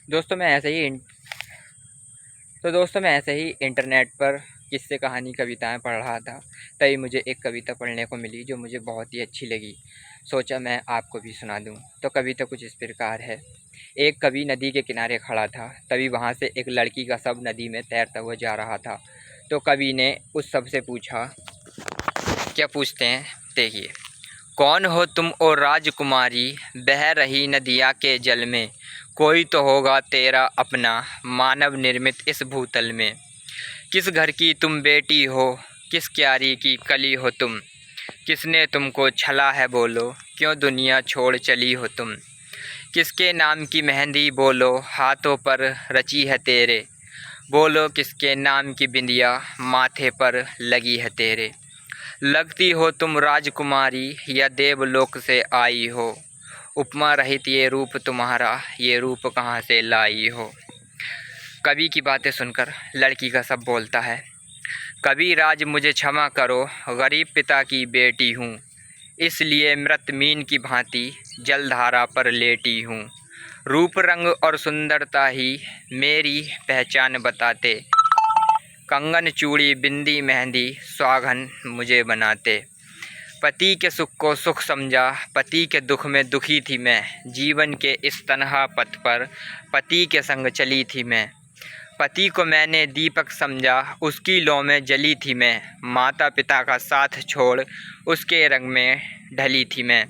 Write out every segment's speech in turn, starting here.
दोस्तों मैं ऐसे ही इंटरनेट पर किस्से कहानी कविताएं पढ़ रहा था। तभी मुझे एक कविता पढ़ने को मिली जो मुझे बहुत ही अच्छी लगी। सोचा मैं आपको भी सुना दूं। तो कविता कुछ इस प्रकार है। एक कवि नदी के किनारे खड़ा था। तभी वहां से एक लड़की का शव नदी में तैरता हुआ जा रहा था। तो कवि ने उस शव से पूछा, क्या पूछते हैं देखिए। कौन हो तुम ओ राजकुमारी, बह रही नदिया के जल में। कोई तो होगा तेरा अपना, मानव निर्मित इस भूतल में। किस घर की तुम बेटी हो, किस क्यारी की कली हो तुम। किसने तुमको छला है बोलो, क्यों दुनिया छोड़ चली हो तुम। किसके नाम की मेहंदी बोलो, हाथों पर रची है तेरे। बोलो किसके नाम की बिंदिया, माथे पर लगी है तेरे। लगती हो तुम राजकुमारी, या देवलोक से आई हो। उपमा रहित ये रूप तुम्हारा, ये रूप कहाँ से लाई हो। कवि की बातें सुनकर लड़की का सब बोलता है, कवि राज मुझे क्षमा करो, गरीब पिता की बेटी हूँ। इसलिए मृत मीन की भांति जलधारा पर लेटी हूँ। रूप रंग और सुंदरता ही मेरी पहचान बताते। कंगन चूड़ी बिंदी मेहंदी सुहागन मुझे बनाते। पति के सुख को सुख समझा, पति के दुख में दुखी थी मैं। जीवन के इस तन्हा पथ पर पति के संग चली थी मैं। पति को मैंने दीपक समझा, उसकी लौ में जली थी मैं। माता पिता का साथ छोड़ उसके रंग में ढली थी मैं।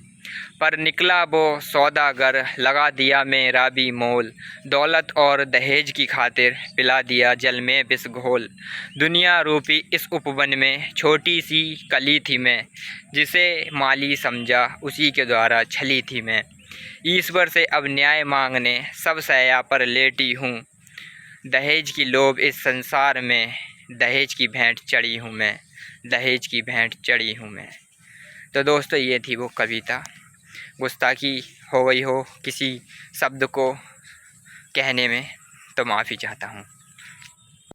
पर निकला वो सौदागर, लगा दिया मेरा भी मोल। दौलत और दहेज की खातिर पिला दिया जल में विष घोल। दुनिया रूपी इस उपवन में छोटी सी कली थी मैं। जिसे माली समझा उसी के द्वारा छली थी मैं। ईश्वर से अब न्याय मांगने सब सैया पर लेटी हूँ। दहेज की लोभ इस संसार में, दहेज की भेंट चढ़ी हूँ मैं। दहेज की भेंट चढ़ी हूँ मैं। तो दोस्तों ये थी वो कविता। गुस्ताखी हो गई हो किसी शब्द को कहने में तो माफ़ी चाहता हूँ।